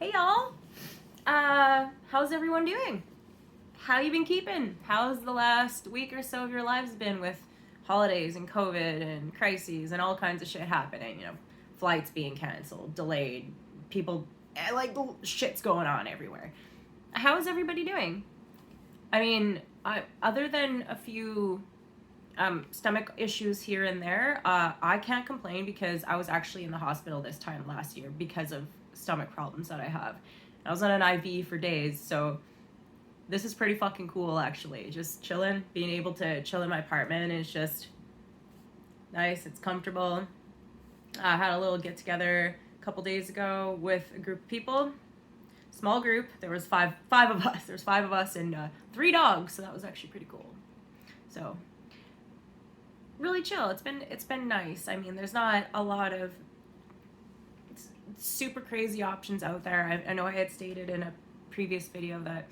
Hey y'all! How's everyone doing? How you been keeping? How's the last week or so of your lives been with holidays and COVID and crises and all kinds of shit happening? You know, flights being canceled, delayed, people, like, shit's going on everywhere. How is everybody doing? I mean, other than a few stomach issues here and there, I can't complain because I was actually in the hospital this time last year because of stomach problems that I have. I was on an IV for days, so this is pretty fucking cool actually. Just chilling, being able to chill in my apartment is just nice. It's comfortable. I had a little get together a couple days ago with a group of people. Small group. There was five of us. There's 5 of us and 3 dogs, so that was actually pretty cool. So really chill. It's been nice. I mean, there's not a lot of super crazy options out there. I know I had stated in a previous video that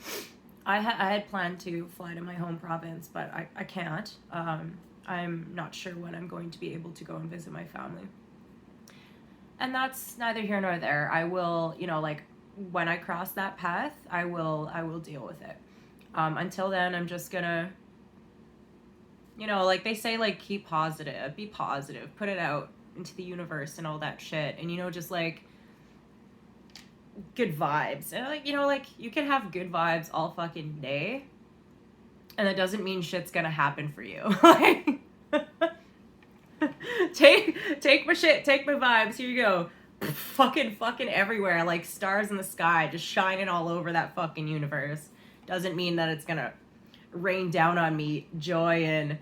I had planned to fly to my home province, but I can't. I'm not sure when I'm going to be able to go and visit my family. And that's neither here nor there. I will, like, when I cross that path, I will deal with it. Until then, I'm just gonna, like they say, like, keep positive, be positive, put it out into the universe and all that shit. And, just like good vibes. And like, you can have good vibes all fucking day. And that doesn't mean shit's gonna happen for you. Like, take my shit, take my vibes, here you go. Fucking everywhere, like stars in the sky, just shining all over that fucking universe. Doesn't mean that it's gonna rain down on me joy and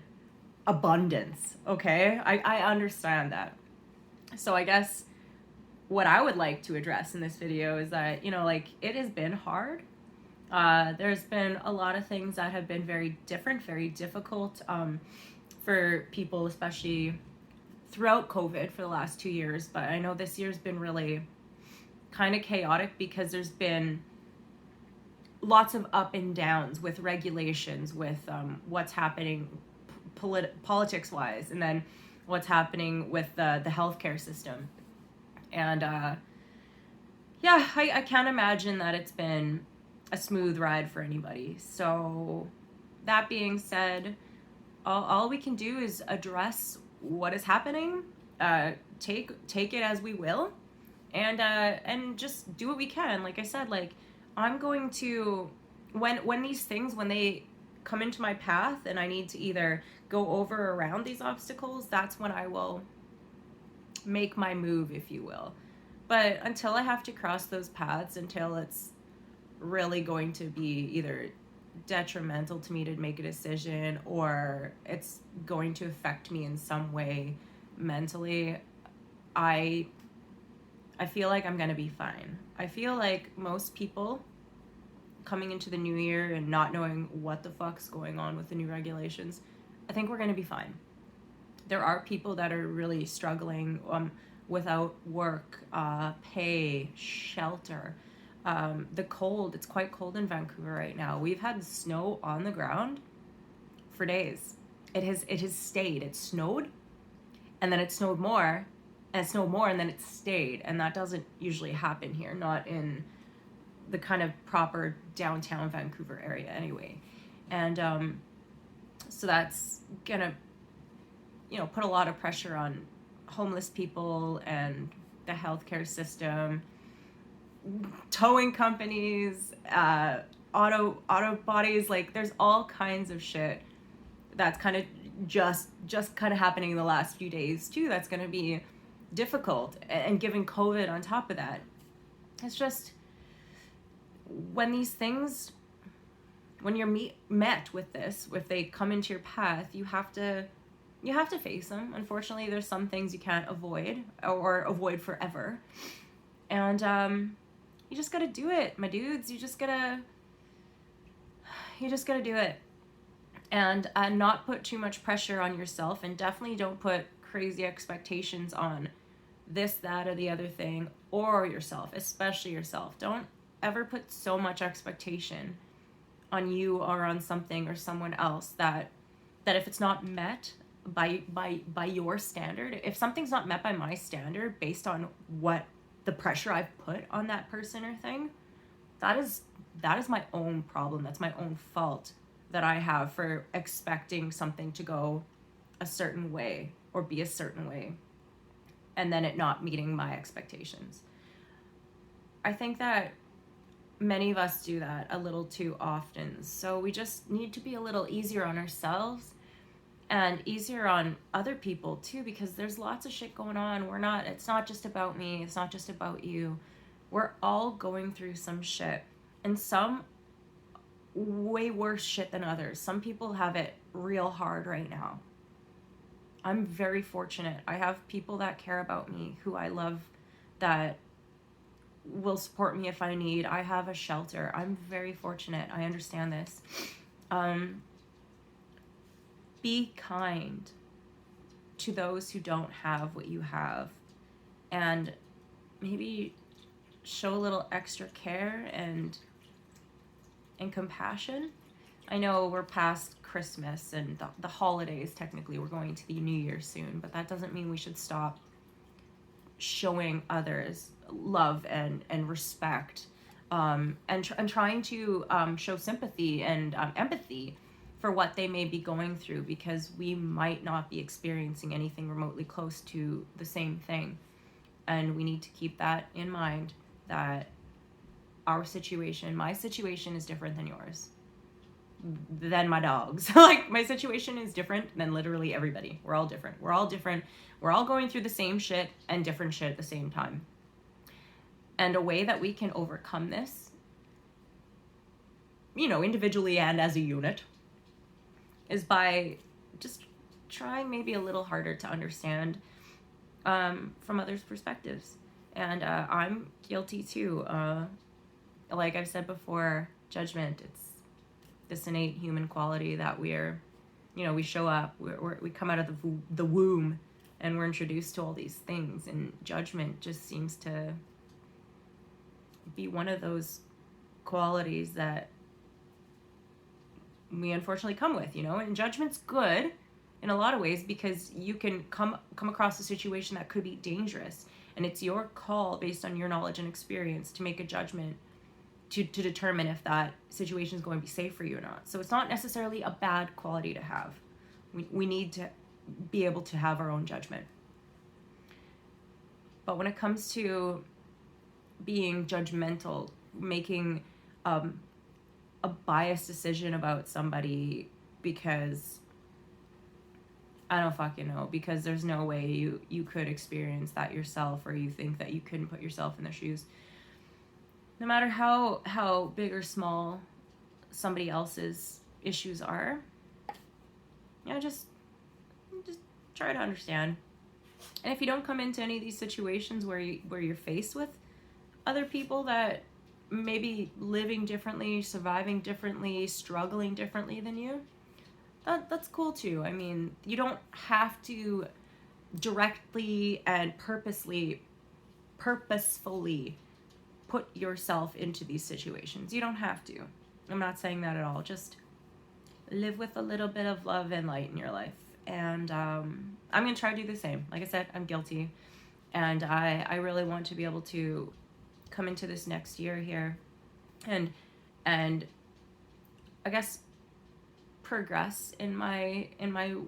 abundance, okay? I understand that. So I guess what I would like to address in this video is that, like, it has been hard. There's been a lot of things that have been very different, very difficult for people, especially throughout COVID for the last 2 years. But I know this year's been really kind of chaotic because there's been lots of up and downs with regulations, with what's happening politics-wise, and then what's happening with the healthcare system. And yeah, I can't imagine that it's been a smooth ride for anybody. So that being said, all we can do is address what is happening, take it as we will, and just do what we can. Like I said, like, I'm going to, when these things, when they come into my path and I need to either go over or around these obstacles, that's when I will make my move, if you will. But until I have to cross those paths, until it's really going to be either detrimental to me to make a decision or it's going to affect me in some way mentally, I feel like I'm gonna be fine. I feel like most people coming into the new year and not knowing what the fuck's going on with the new regulations, I think we're gonna be fine. There are people that are really struggling without work, pay, shelter. The cold, it's quite cold in Vancouver right now. We've had snow on the ground for days. It has stayed. It snowed, and then it snowed more, and it snowed more, and then it stayed. And that doesn't usually happen here, not in the kind of proper downtown Vancouver area anyway. And so that's gonna, put a lot of pressure on homeless people and the healthcare system, towing companies, auto bodies. Like, there's all kinds of shit that's kind of just kind of happening in the last few days too, that's going to be difficult. And given COVID on top of that, it's just, when these things, when you're met with this, if they come into your path, you have to face them. Unfortunately, there's some things you can't avoid or avoid forever. And you just gotta do it, my dudes. You just gotta do it. And not put too much pressure on yourself, and definitely don't put crazy expectations on this, that, or the other thing, or yourself, especially yourself. Don't ever put so much expectation on you or on something or someone else that if it's not met by your standard, if something's not met by my standard based on what the pressure I've put on that person or thing, that is my own problem. That's my own fault that I have for expecting something to go a certain way or be a certain way, and then it not meeting my expectations. I think that many of us do that a little too often. So we just need to be a little easier on ourselves and easier on other people too, because there's lots of shit going on. It's not just about me. It's not just about you. We're all going through some shit, and some way worse shit than others. Some people have it real hard right now. I'm very fortunate. I have people that care about me, who I love, that will support me if I need. I have a shelter. I'm very fortunate. I understand this. Be kind to those who don't have what you have, and maybe show a little extra care and compassion. I know we're past Christmas and the holidays. Technically, we're going to the New Year soon, but that doesn't mean we should stop showing others love and respect, and trying to show sympathy and empathy for what they may be going through, because we might not be experiencing anything remotely close to the same thing. And we need to keep that in mind, that my situation is different than yours, than my dog's. Like, my situation is different than literally everybody. We're all different. We're all going through the same shit and different shit at the same time. And a way that we can overcome this, individually and as a unit, is by just trying maybe a little harder to understand from others' perspectives. And I'm guilty too. Like I've said before, judgment, it's this innate human quality that we show up, we come out of the womb, and we're introduced to all these things, and judgment just seems to be one of those qualities that we unfortunately come with, and judgment's good in a lot of ways, because you can come across a situation that could be dangerous, and it's your call based on your knowledge and experience to make a judgment to determine if that situation is going to be safe for you or not. So it's not necessarily a bad quality to have. We need to be able to have our own judgment. But when it comes to being judgmental, making a biased decision about somebody because I don't fucking know, because there's no way you could experience that yourself, or you think that you couldn't put yourself in their shoes, no matter how big or small somebody else's issues are, just try to understand. And if you don't come into any of these situations where you're faced with other people that may be living differently, surviving differently, struggling differently than you, that's cool too. I mean, you don't have to directly and purposefully put yourself into these situations. You don't have to. I'm not saying that at all. Just live with a little bit of love and light in your life. And I'm going to try to do the same. Like I said, I'm guilty. And I really want to be able to come into this next year here and I guess progress in my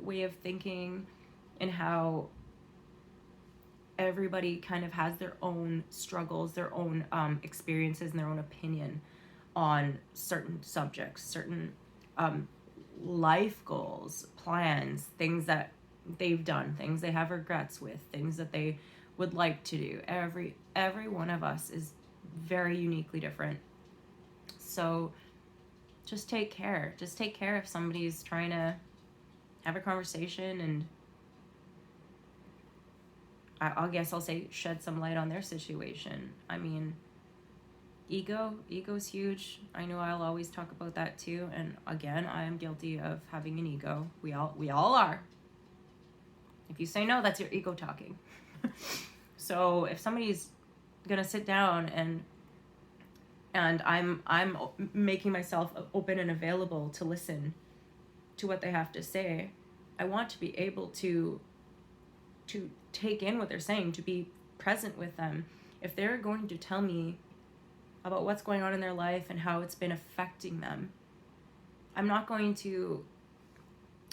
way of thinking, and how everybody kind of has their own struggles, their own experiences, and their own opinion on certain subjects, certain life goals, plans, things that they've done, things they have regrets with, things that they would like to do. Every one of us is very uniquely different. So just take care. Just take care if somebody's trying to have a conversation, and I guess I'll say shed some light on their situation. I mean, ego's huge. I know I'll always talk about that too. And again, I am guilty of having an ego. We all are. If you say no, that's your ego talking. So if somebody's gonna sit down and I'm making myself open and available to listen to what they have to say, I want to be able to take in what they're saying, to be present with them, if they're going to tell me about what's going on in their life and how it's been affecting them, I'm not going to,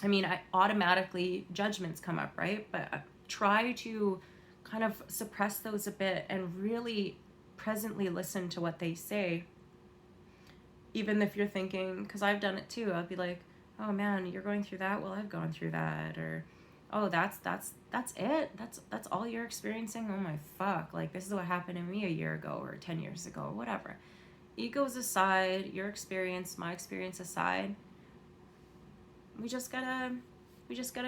I automatically, judgments come up, right? But try to kind of suppress those a bit and really presently listen to what they say. Even if you're thinking, because I've done it too, I'll be like, oh man, you're going through that? Well, I've gone through that. Or, oh, that's it? That's all you're experiencing? Oh my fuck. Like, this is what happened to me a year ago or 10 years ago or whatever. Egos aside, your experience, my experience aside, we just gotta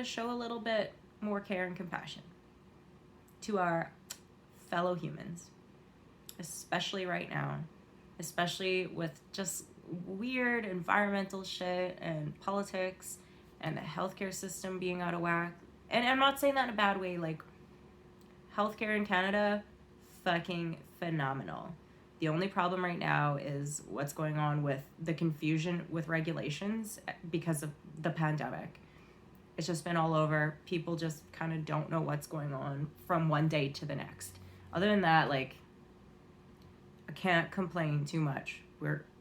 show a little bit more care and compassion to our fellow humans, especially right now, especially with just weird environmental shit and politics and the healthcare system being out of whack. And I'm not saying that in a bad way. Like, healthcare in Canada, fucking phenomenal. The only problem right now is what's going on with the confusion with regulations because of the pandemic. It's just been all over. People just kind of don't know what's going on from one day to the next. Other than that, like, I can't complain too much.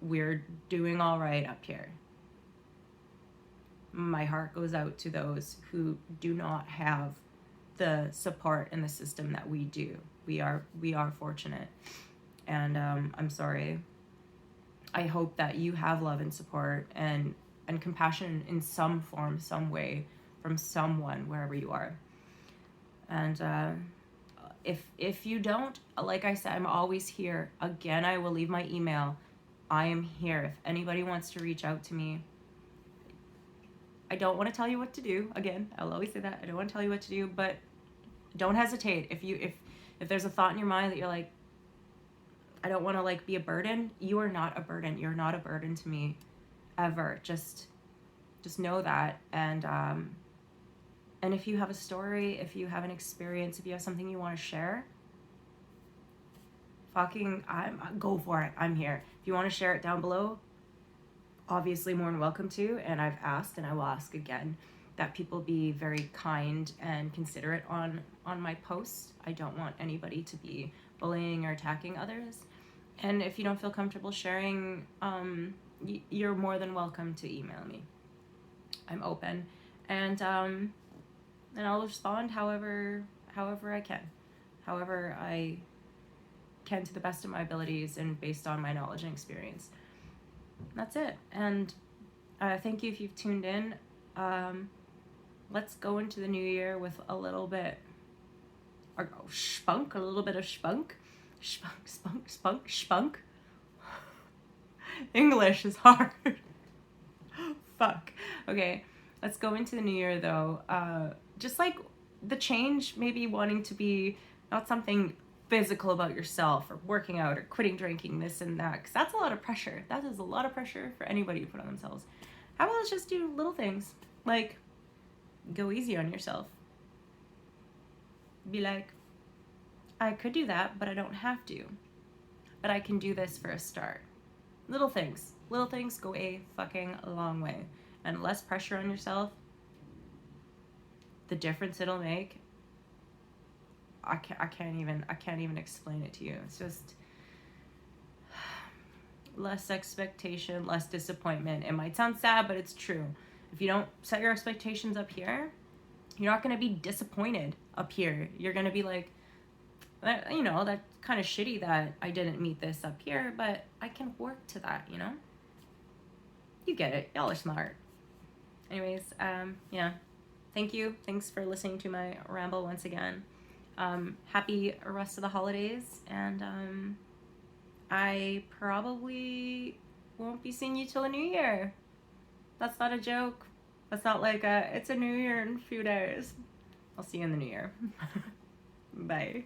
We're doing all right up here. My heart goes out to those who do not have the support in the system that we do. We are fortunate. And I'm sorry. I hope that you have love and support and compassion in some form, some way, from someone, wherever you are. And if you don't, like I said, I'm always here. Again, I will leave my email. I am here. If anybody wants to reach out to me, I don't want to tell you what to do. Again, I'll always say that. I don't want to tell you what to do, but don't hesitate. If there's a thought in your mind that you're like, I don't want to like be a burden, you are not a burden. You're not a burden to me ever. Just know that. And if you have a story, if you have an experience, if you have something you want to share, go for it. I'm here. If you want to share it down below, obviously more than welcome to. And I've asked, and I will ask again, that people be very kind and considerate on my posts. I don't want anybody to be bullying or attacking others. And if you don't feel comfortable sharing, you're more than welcome to email me. I'm open, and I'll respond however I can, however I can, to the best of my abilities and based on my knowledge and experience. That's it. And thank you if you've tuned in. Let's go into the new year with a little bit of spunk. English is hard. Fuck. Okay, let's go into the new year though. Just like the change, maybe wanting to be not something physical about yourself or working out or quitting drinking, this and that, because that's a lot of pressure. That is a lot of pressure for anybody to put on themselves. How about let's just do little things, like go easy on yourself. Be like, I could do that, but I don't have to. But I can do this for a start. Little things go a fucking long way. And less pressure on yourself, the difference it'll make, I can't even explain it to you. It's just less expectation, less disappointment. It might sound sad, but it's true. If you don't set your expectations up here, you're not going to be disappointed up here. You're going to be like, you know, that's kind of shitty that I didn't meet this up here, but I can work to that, you know? You get it. Y'all are smart. Anyways, yeah. Thank you. Thanks for listening to my ramble once again. Happy rest of the holidays, and I probably won't be seeing you till the new year. That's not a joke. That's not like it's a new year in a few days. I'll see you in the new year. Bye.